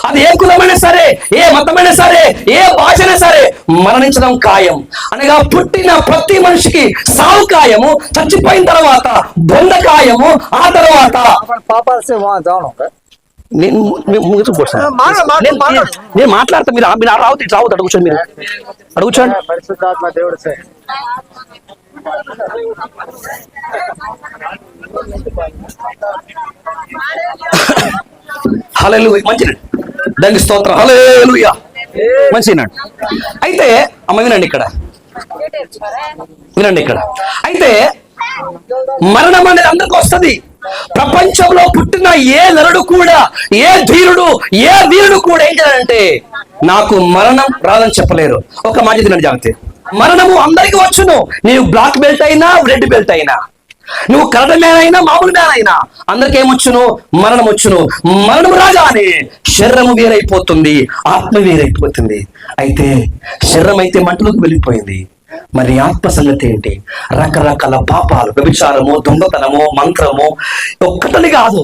అది ఏ కులమైనా సరే, ఏ మతమైనా సరే, ఏ భాషైనా సరే మరణించడం ఖాయం. అనగా పుట్టిన ప్రతి మనిషికి సావు ఖాయము. చచ్చిపోయిన తర్వాత బొంద ఖాయము. ఆ తర్వాత నేను మాట్లాడతా. మీరు రావద్దు, ఇట్లా రావద్దు. అడుగుచండి, మీరు అడుగుచండి. హల్లెలూయా. మంచిది, దానికి స్తోత్రం. హల్లెలూయా. మంచిదండి. అయితే అమ్మ వినండి ఇక్కడ, వినండి ఇక్కడ. అయితే మరణం అనేది అందరికి వస్తుంది. ప్రపంచంలో పుట్టిన ఏ నరుడు కూడా, ఏ వీరుడు కూడా ఏం చేయాలంటే నాకు మరణం రాదని చెప్పలేరు. ఒక మాట తినండి జాగ్రత్త. మరణము అందరికీ వచ్చును. నీవు బ్లాక్ బెల్ట్ అయినా, రెడ్ బెల్ట్ అయినా, నువ్వు కరడ మ్యాన్ అయినా, మామూలు మ్యాన్ అయినా, అందరికి ఏమొచ్చును? మరణం వచ్చును. మరణం రాగానే శరీరము వేరైపోతుంది, ఆత్మ వేరైపోతుంది. అయితే శరీరం అయితే మంటలోకి వెళ్ళిపోయింది. మరి ఆత్మ సంగతి ఏంటి? రకరకాల పాపాలు, వ్యభిచారము, దొంగతనము, మంత్రము, ఒక్కటని కాదు,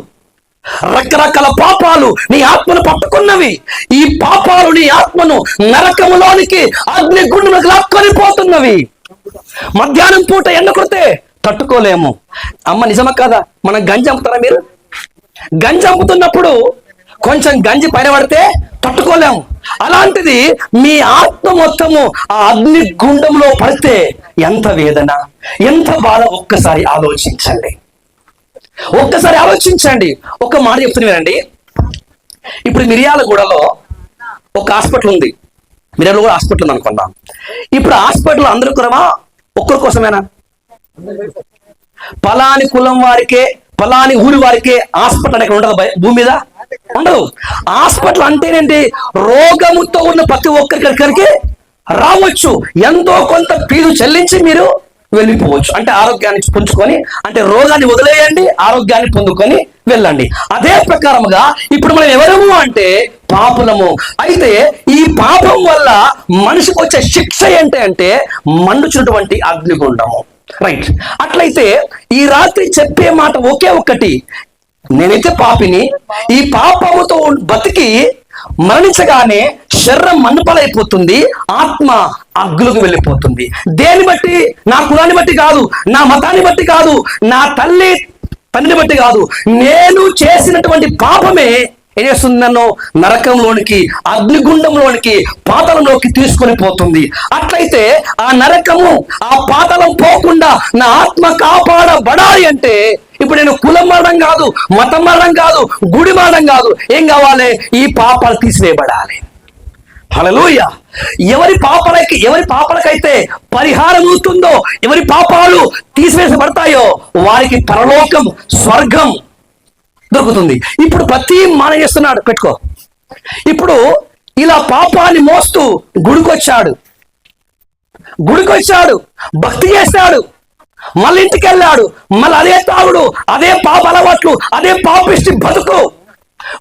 రకరకాల పాపాలు నీ ఆత్మను పట్టుకున్నవి. ఈ పాపాలు నీ ఆత్మను నరకములోనికి, అగ్నిగుండంలోకి లాక్కొని పోతున్నవి. మధ్యాహ్నం పూట ఎండ కొడితే తట్టుకోలేము. అమ్మ నిజమా కాదా? మనం గంజి అమ్ముతారా? మీరు గంజి అమ్ముతున్నప్పుడు కొంచెం గంజి పైన పడితే తట్టుకోలేము. అలాంటిది మీ ఆత్మ మొత్తము ఆ అగ్ని గుండంలో పడితే ఎంత వేదన, ఎంత బాధ ఒక్కసారి ఆలోచించండి. ఒక్కసారి ఆలోచించండి. ఒక మాట చెప్తున్నా వినండి. ఇప్పుడు మిర్యాలగూడలో ఒక హాస్పిటల్ ఉంది. మిర్యాలగూడ హాస్పిటల్ ఉంది అనుకుందాం. ఇప్పుడు హాస్పిటల్ అందరూ కూడా ఒక్కరి కోసమేనా? పలాని కులం వారికే, పలాని ఊరి వారికే హాస్పిటల్ ఎక్కడ ఉండదు భూమి మీద? ఉండదు. హాస్పిటల్ అంటేనేంటి? రోగముతో ఉన్న ప్రతి ఒక్కరికి రావచ్చు. ఎంతో కొంత ఫీజు చెల్లించి మీరు వెళ్ళిపోవచ్చు. అంటే ఆరోగ్యాన్ని పుంజుకొని, అంటే రోగాన్ని వదిలేయండి, ఆరోగ్యాన్ని పొందుకొని వెళ్ళండి. అదే ప్రకారముగా ఇప్పుడు మనం ఎవరము అంటే పాపులము. అయితే ఈ పాపం వల్ల మనిషికి వచ్చే శిక్ష ఏంటి అంటే మండుచున్నటువంటి అగ్నిగుండము. రైట్. అట్లయితే ఈ రాత్రి చెప్పే మాట ఒకే ఒక్కటి, నేనైతే పాపిని, ఈ పాపముతో బతికి మరణించగానే శరీరం మన్నుపాలైపోతుంది, ఆత్మ అగ్గులకు వెళ్ళిపోతుంది. దేని బట్టి? నా కులాన్ని బట్టి కాదు, నా మతాన్ని బట్టి కాదు, నా తండ్రిని బట్టి కాదు. నేను చేసినటువంటి పాపమే ఏం చేస్తుంది? నన్ను నరకంలోనికి, అగ్నిగుండంలోనికి, పాతాళంలోకి తీసుకొని పోతుంది. అట్లయితే ఆ నరకము, ఆ పాతాళం పోకుండా నా ఆత్మ కాపాడబడాలి అంటే ఇప్పుడు నేను కులం మరణం కాదు, మతం మరణం కాదు, గుడి మరణం కాదు, ఏం కావాలి? ఈ పాపాలు తీసివేయబడాలి. హల్లెలూయా. ఎవరి పాపాలకైతే పరిహారం అవుతుందో, ఎవరి పాపాలు తీసివేసబడతాయో వారికి పరలోకం, స్వర్గం దొరుకుతుంది. ఇప్పుడు ప్రతి మానవ చేస్తున్నాడు, పెట్టుకో. ఇప్పుడు ఇలా పాపాన్ని మోస్తూ గుడికొచ్చాడు, భక్తి చేస్తాడు, మళ్ళీ ఇంటికి వెళ్ళాడు, మళ్ళీ అదే తాగుడు, అదే పాప అలవాట్లు, అదే పాపిష్టి బతుకు.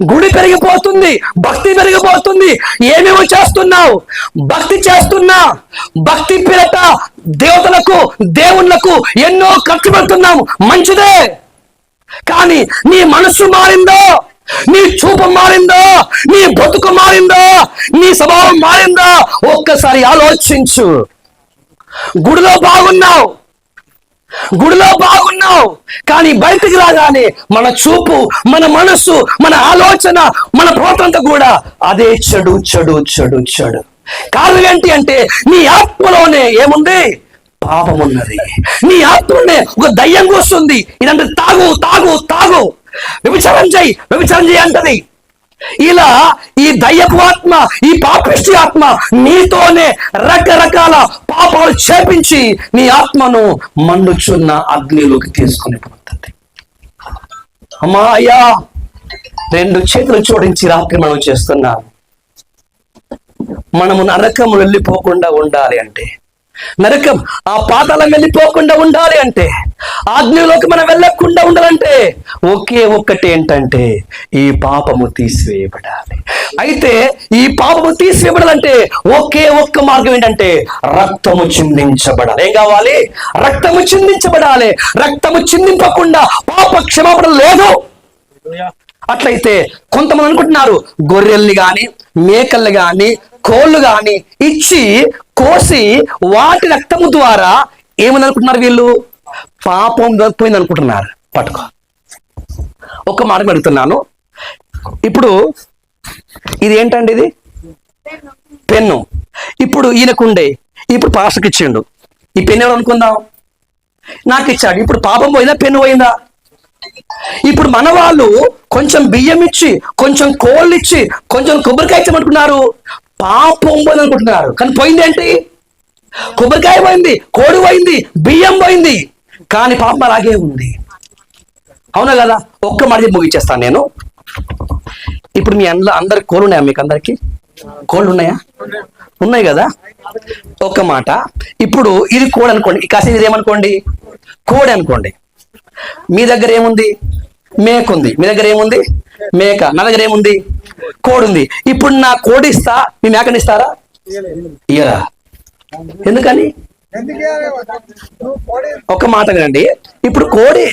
గుడి పెరిగిపోతుంది, భక్తి పెరిగిపోతుంది. ఏమేమో చేస్తున్నావు, భక్తి చేస్తున్నా, భక్తి పేరట దేవతలకు దేవుళ్లకు ఎన్నో ఖర్చు పెడుతున్నాము, మంచిదే. కానీ నీ మనసు మారిందో, నీ చూపు మారిందో, నీ బతుకు మారిందో, నీ స్వభావం మారిందో ఒక్కసారి ఆలోచించు. గుడిలో బాగున్నావు, కానీ బయటికి రాగానే మన చూపు, మన మనసు, మన ఆలోచన, మన ప్రవర్తన కూడా అదే చెడు. కారణం ఏంటి అంటే నీ ఆత్మలోనే ఏముంది? పాపం ఉన్నది. నీ ఆత్మలోనే ఒక దయ్యం కూస్తుంది. ఇదంటే తాగు, వ్యభిచారం చేయి అంటది. ఇలా ఈ దయ్యపు ఆత్మ, ఈ పాపిష్టి ఆత్మ నీతోనే రకరకాల పాపాలు చేపించి నీ ఆత్మను మండుచున్న అగ్నిలోకి తీసుకుని పోతుంది. అమ్మా అయ్యా, 2 చేతులు జోడించి రాత్రి మనం చేస్తున్నాం. మనము నరకము వెళ్ళిపోకుండా ఉండాలి అంటే, నరకం ఆ పాతాళం వెళ్ళిపోకుండా ఉండాలి అంటే, అగ్నిలోకి మనం వెళ్ళకుండా ఉండాలంటే ఒకే ఒక్కటి ఏంటంటే ఈ పాపము తీసివేయబడాలి. అయితే ఈ పాపము తీసివేయబడాలంటే ఒకే ఒక్క మార్గం ఏంటంటే రక్తము చిందించబడాలి. ఏం కావాలి? రక్తము చిందించబడాలి. రక్తము చిందింపకుండా పాప క్షమాపణ లేదు. అట్లయితే కొంతమంది అనుకుంటున్నారు, గొర్రెల్ని గాని, మేకల్ని గాని, కోళ్ళు గాని ఇచ్చి కోసి వాటి రక్తము ద్వారా ఏమని అనుకుంటున్నారు? వీళ్ళు పాపం పోయింది అనుకుంటున్నారు. పట్టుకో, ఒక మాట అడుగుతున్నాను. ఇప్పుడు ఇది ఏంటండి? ఇది పెన్ను. ఇప్పుడు ఈయనకుండే, ఇప్పుడు పాస్టర్కి ఇచ్చిండు. ఈ పెన్ను ఎవరు అనుకుందాం? నాకు ఇచ్చాడు. ఇప్పుడు పాపం పోయిందా, పెన్ను పోయిందా? ఇప్పుడు మన వాళ్ళు కొంచెం బియ్యం ఇచ్చి, కొంచెం కోళ్ళు ఇచ్చి, కొంచెం కొబ్బరికాయ ఇచ్చామనుకున్నారు, పాపం పోయింది అనుకుంటున్నారు. కానీ పోయింది ఏంటి? కొబ్బరికాయ పోయింది, కోడి పోయింది, బియ్యం పోయింది, కానీ పాపం అలాగే ఉంది. అవునా కదా? ఒక్క మాట ముగించేస్తాను నేను. ఇప్పుడు మీ అందరికి కోళ్ళు ఉన్నాయా? మీకు అందరికి కోళ్ళు ఉన్నాయా? ఉన్నాయి కదా? ఒక్క మాట. ఇప్పుడు ఇది కోడి అనుకోండి, కాసేపు ఇది ఏమనుకోండి, కోడి అనుకోండి. మీ దగ్గర ఏముంది? మేక ఉంది. మీ దగ్గర ఏముంది? మేక. నా దగ్గర ఏముంది? కోడి ఉంది. ఇప్పుడు నా కోడి ఇస్తా, మీ మేకని ఇస్తారా? ఇయ్యరా? ఎందుకని? ఒక మాట వినండి. ఇప్పుడు కోడి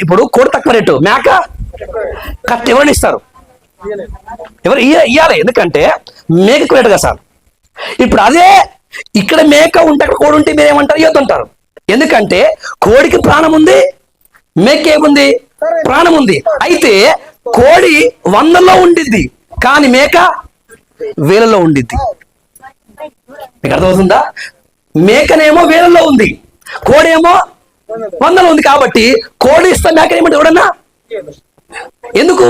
తక్కువ రేటు, మేక కరెక్ట్. ఎవరిని ఇస్తారు? ఎవరు ఇయ్యాలి? ఎందుకంటే మేకకు రేటు కదా సార్. ఇప్పుడు అదే ఇక్కడ మేక ఉంటే అక్కడ కోడి ఉంటే మీరు ఏమంటారు? ఇవ్వద్దంటారు. ఎందుకంటే కోడికి ప్రాణం ఉంది, మేక ఏముంది? ప్రాణం ఉంది. అయితే కోడి 100లో ఉండిద్ది, కానీ మేక 1000లో ఉండిద్ది. మీకు అర్థమవుతుందా? మేకనేమో 1000లో ఉంది, కోడేమో 100లో ఉంది. కాబట్టి కోడి ఇస్తే మేకనేమంటే ఎవడన్నా? ఎందుకు?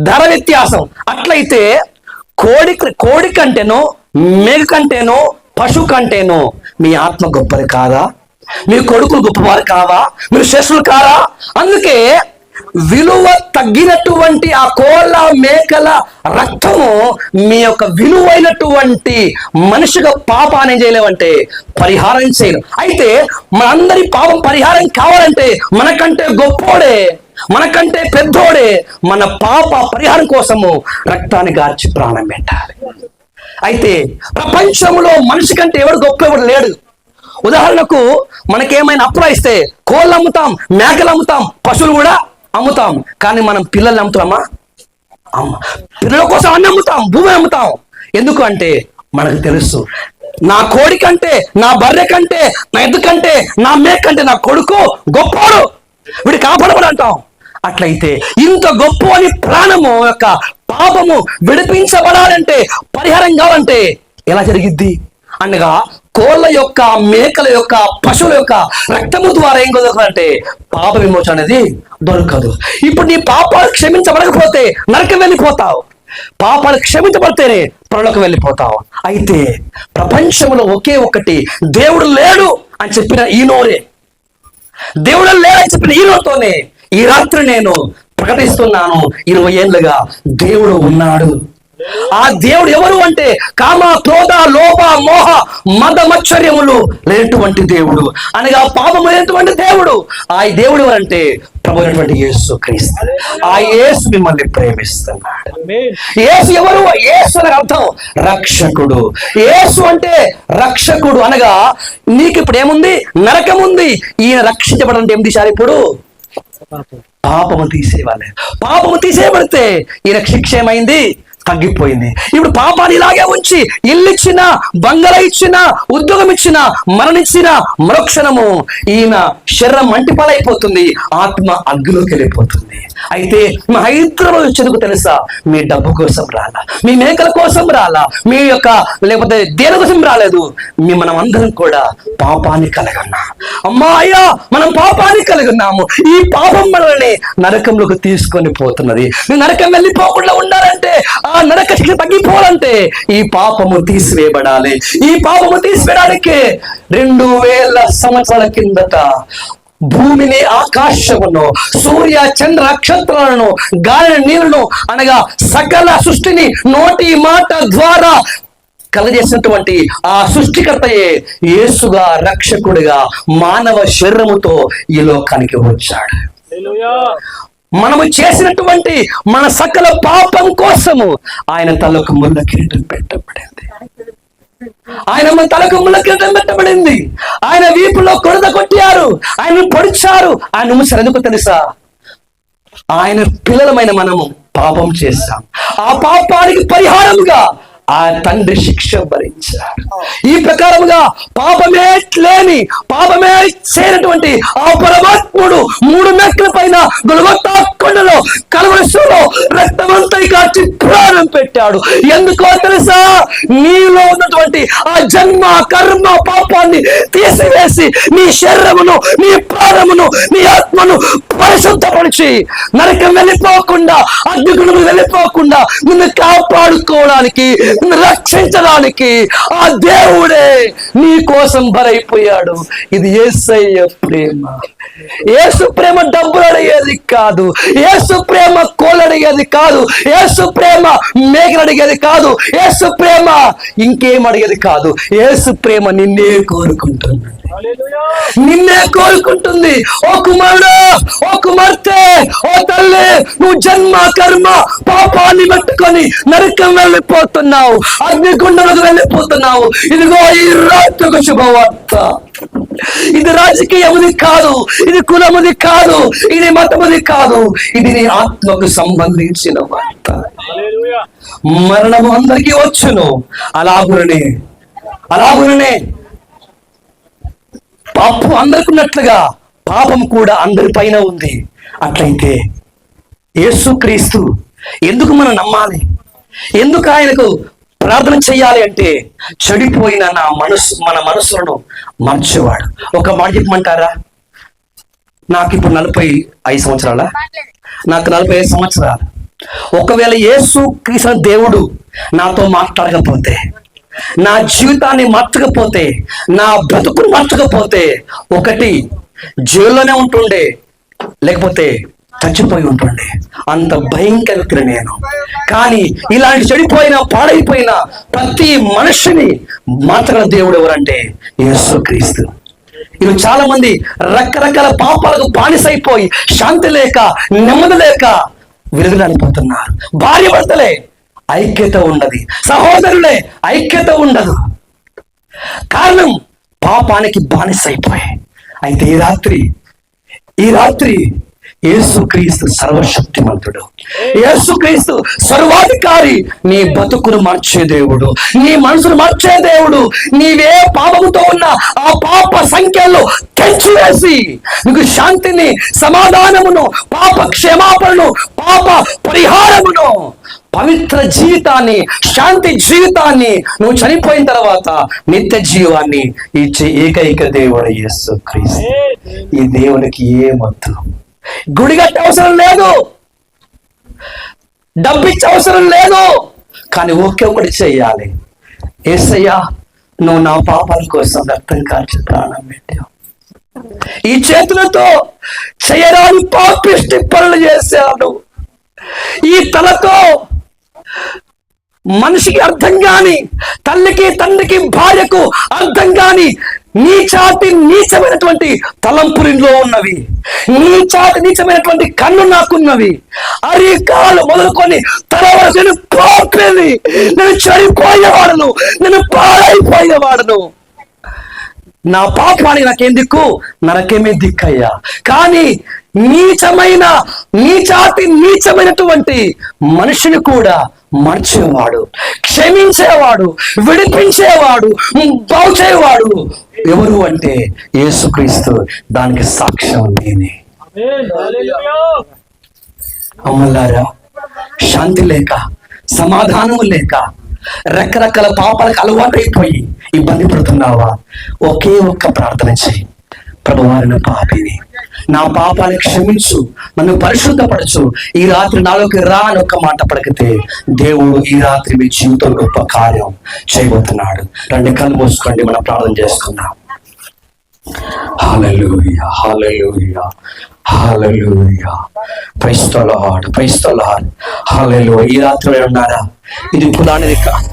ధర వ్యత్యాసం. అట్లయితే కోడి కంటేనో, మేక కంటేనో, పశువు కంటేనో మీ ఆత్మ గొప్పది కాదా? మీ కొడుకులు గొప్పవారు కావా? మీరు శ్రేష్ఠులు కారా? అందుకే విలువ తగ్గినటువంటి ఆ కోళ్ళ మేకల రక్తము మీ యొక్క విలువైనటువంటి మనిషిగా పాపాన్ని చేయలేమంటే పరిహారం చేయరు. అయితే మనందరి పాపం పరిహారం కావాలంటే మనకంటే గొప్పోడే, మనకంటే పెద్దోడే మన పాప పరిహారం కోసము రక్తాన్ని గార్చి ప్రాణం పెట్టాలి. అయితే ప్రపంచంలో మనిషి కంటే ఎవడు గొప్ప ఎవడు లేడు. ఉదాహరణకు మనకేమైనా అప్పులు ఇస్తే కోళ్ళు అమ్ముతాం, మేకలు అమ్ముతాం, పశువులు కూడా అమ్ముతాం. కానీ మనం పిల్లల్ని అమ్ముతామా? పిల్లల కోసం అన్ని అమ్ముతాం, భూమి అమ్ముతాం. ఎందుకు అంటే మనకు తెలుసు, నా కోడి కంటే, నా బర్రె కంటే, నా ఎద్దు కంటే, నా మేక కంటే నా కొడుకు గొప్పోడు, వీడు కాపాడబడి అంటాం. అట్లయితే ఇంత గొప్ప అని ప్రాణము యొక్క పాపము విడిపించబడాలంటే, పరిహారం కావాలంటే ఎలా జరిగిద్ది అనగా కోళ్ళ యొక్క, మేకల యొక్క, పశువుల యొక్క రక్తము ద్వారా ఏం కుదరదంటే పాప విమోచన అనేది దొరకదు. ఇప్పుడు నీ పాపాలు క్షమించబడకపోతే నరకం వెళ్ళిపోతావు, పాపాలు క్షమించబడితేనే పరలోకం వెళ్ళిపోతావు. అయితే ప్రపంచంలో ఒకే ఒక్కటి, దేవుడు లేడు అని చెప్పిన ఈ నోరే, దేవుడు లేడని చెప్పిన ఈ నోరుతోనే ఈ రాత్రి నేను ప్రకటిస్తున్నాను 20 ఏళ్ళుగా దేవుడు ఉన్నాడు. ఆ దేవుడు ఎవరు అంటే కామ, క్రోధ, లోభ, మోహ, మద మత్సర్యములు లేనటువంటి దేవుడు, అనగా పాపము లేనటువంటి దేవుడు. ఆ దేవుడు ఎవరంటే ప్రభు అయినటువంటి యేసు క్రీస్తు. ఆ యేసు మిమ్మల్ని ప్రేమిస్తున్నాడు. యేసు ఎవరు? యేసు అనగా అర్థం రక్షకుడు. యేసు అంటే రక్షకుడు అనగా నీకు ఇప్పుడు ఏముంది? నరకం ఉంది. ఈయన రక్షించబడంటే ఏం తీశారు? ఇప్పుడు పాపము తీసేవాళ్ళే. పాపము తీసేయబడితే ఈయన శిక్ష ఏమైంది? తగ్గిపోయింది. ఇప్పుడు పాపాన్ని ఇలాగే ఉంచి ఇల్లు ఇచ్చినా, బంగళ ఇచ్చినా, ఉద్యోగం ఇచ్చినా, మరణించిన మరుక్షణము ఈయన శరీరం మంటిపాలైపోతుంది, ఆత్మ అగ్గిలోకి వెళ్ళిపోతుంది. అయితే మా హైదరాబాద్ వచ్చేందుకు తెలుసా? మీ డబ్బు కోసం రాలా, మీ మేకల కోసం రాలా, మీ యొక్క లేకపోతే దేని కోసం రాలేదు. మనం అందరం కూడా పాపాన్ని కలగన్నా. అమ్మా అయ్యా, మనం పాపాన్ని కలిగిన్నాము. ఈ పాపం మనల్ని నరకంలోకి తీసుకొని పోతున్నది. మీరు నరకం వెళ్ళిపోకుండా ఉండాలంటే, ఆ నరక శిక్ష తగ్గిపోవాలంటే ఈ పాపము తీసివేయబడాలి. ఈ పాపము తీసివేయడానికి 2000 సంవత్సరాల కిందట భూమిని, ఆకాశమును, సూర్య చంద్ర నక్షత్రాలను, గాలిని, నీరును అనగా సకల సృష్టిని నోటి మాట ద్వారా కలగజేసినటువంటి ఆ సృష్టికర్తయే యేసుగా రక్షకుడిగా మానవ శరీరముతో ఈ లోకానికి వచ్చాడు. మనము చేసినటువంటి మన సకల పాపం కోసము ఆయన తలకు ముళ్ళ కిరీటం పెట్టబడింది. ఆయన మన తలకు ముళ్ళ కిరీటం పెట్టబడింది. ఆయన వీపులో కొరత కొట్టారు, ఆయన పొడిచారు. ఆయన ముసరు ఎందుకు తెలుసా? ఆయన పిల్లలమైన మనము పాపం చేశాం. ఆ పాపానికి పరిహారముగా ఆ తండ్రి శిక్ష భరించాడు. ఈ ప్రకారముగా పాపమే లేని, పాపమే చేయనటువంటి ఆ పరమాత్ముడు 3 మెట్ల పైన గొల్గొతా కొండలో కలవరిలో రక్తమంతా కాచి ప్రాణం పెట్టాడు. ఎందుకో తెలుసా? నీలో ఉన్నటువంటి ఆ జన్మ, కర్మ, పాపాన్ని తీసివేసి నీ శరీరమును, నీ ప్రాణమును, నీ ఆత్మను పరిశుద్ధపరిచి నరకం వెళ్ళిపోకుండా, అగ్నిగుండము వెళ్ళిపోకుండా నిన్ను కాపాడుకోవడానికి, రక్షించడానికి ఆ దేవుడే నీ కోసం బలైపోయాడు. ఇది యేసయ్య ప్రేమ. యేసు ప్రేమ డబ్బులు అడిగేది కాదు. యేసు ప్రేమ కోళ్ళు అడిగేది కాదు. యేసు ప్రేమ మేకలు అడిగేది కాదు. యేసు ప్రేమ ఇంకేం అడిగేది కాదు. యేసు ప్రేమ నిన్నే కోరుకుంటుంది, నిన్నే కోరుకుంటుంది. ఓ కుమారుడు, ఓ కుమార్తె, ఓ తల్లి, నువ్వు జన్మ, కర్మ, పాపాన్ని పట్టుకొని నరకం వెళ్ళిపోతున్నావు, అగ్నిగుండములకు వెళ్ళిపోతున్నావు. ఇదిగో ఈ రాత్రికి శుభవార్త. ఇది రాజకీయముది కాదు, ఇది కులముది కాదు, ఇది మతముది కాదు, ఇది నీ ఆత్మకు సంబంధించిన వార్త. మరణము అందరికీ వచ్చును, అలాగునే పాపం అందరికి ఉన్నట్లుగా పాపం కూడా అందరిపైన ఉంది. అట్లయితే యేసుక్రీస్తు ఎందుకు మనం నమ్మాలి? ఎందుకు ఆయనకు ప్రార్థన చెయ్యాలి అంటే, చెడిపోయిన మన మనసులను మార్చేవాడు. ఒక మాట చెప్పమంటారా? నాకు ఇప్పుడు 45 సంవత్సరాల, నాకు 45 సంవత్సరాలు. ఒకవేళ యేసుక్రీస్తు దేవుడు నాతో మాట్లాడకపోతే, నా జీవితాన్ని మార్చకపోతే, నా బ్రతుకును మార్చకపోతే, ఒకటి జైల్లోనే ఉంటుండే, లేకపోతే చచ్చిపోయి ఉంటుండే. అంత భయంకర వ్యక్తిని నేను. కానీ ఇలాంటి చెడిపోయిన, పాడైపోయిన ప్రతి మనిషిని మార్చగల దేవుడు ఎవరంటే యేసుక్రీస్తు. ఇవి చాలా మంది రకరకాల పాపాలకు బానిసైపోయి శాంతి లేక, నెమ్మది లేక విరుగులాడిపోతున్నారు. భార్య భర్తలే ఐక్యత ఉండదు, సహోదరులే ఐక్యత ఉండదు. కారణం పాపానికి బానిసైపోయి. అయితే ఈ రాత్రి యేసుక్రీస్తు సర్వశక్తిమంతుడు, యేసుక్రీస్తు సర్వాధికారి. నీ బతుకును మార్చే దేవుడు, నీ మనసును మార్చే దేవుడు. నీవే పాపముతో ఉన్న ఆ పాప సంఖ్యలో తెంచివేసి నీకు శాంతిని, సమాధానమును, పాప క్షమాపణను, పాప పరిహారమును, పవిత్ర జీవితాన్ని, శాంతి జీవితాన్ని, నువ్వు చనిపోయిన తర్వాత నిత్య జీవాన్ని ఇచ్చే ఏకైక దేవుడు యేసుక్రీస్తు. ఈ దేవునికి ఏమొద్దు, గుడి కట్టే అవసరం లేదు, డబ్బిచ్చే అవసరం లేదు. కానీ ఒకే ఒకటి చెయ్యాలి. యేసయ్యా, నువ్వు నా పాపాల కోసం రక్తం కార్చి ప్రాణం పెట్టావు. ఈ చేతులతో చేయరాని పాపిష్టి పనులు చేశాను. ఈ తలతో మనిషికి అర్థం కాని, తల్లికి తండ్రికి భార్యకు అర్థం కాని నీచమైనటువంటి తలంపురిలో ఉన్నవి, నీచమైనటువంటి కన్ను నాకున్నవి. అరికాలు మొదలుకొని తల వరకు నేను పాపేది, నేను చనిపోయేవాడను, నేను పాడైపోయేవాడను. నా పాపానికి నాకేం దిక్కు? నరకమే దిక్కయ్యా. కానీ నీచమైనటువంటి మనిషిని కూడా మార్చేవాడు, క్షమించేవాడు, విడిపించేవాడు, బాగు చేయవాడు ఎవరు అంటే యేసుక్రీస్తు. దానికి సాక్ష్యం నేనే. అమ్మలారా, శాంతి లేక, సమాధానము లేక, రకరకాల పాపాలకు అలవాటైపోయి ఇబ్బంది పడుతున్నావా? ఒకే ఒక్క ప్రార్థన చేయి. ప్రభువా, నా పాపిని, నా పాపాన్ని క్షమించు, నన్ను పరిశుద్ధపరచు, ఈ రాత్రి నాలోకి రా అని ఒక్క మాట పలికితే దేవుడు ఈ రాత్రి మీ జీవితంలో గొప్ప కార్యం చేయబోతున్నాడు. రండి, కళ్ళు మూసుకోండి, మనం ప్రార్థన చేసుకుందాం. Hallelujah, hallelujah, hallelujah. Praise the lord, praise the lord. Hallelujah. ఈ రాత్రి ఉన్నారా? ఇది పులానిది కాదు.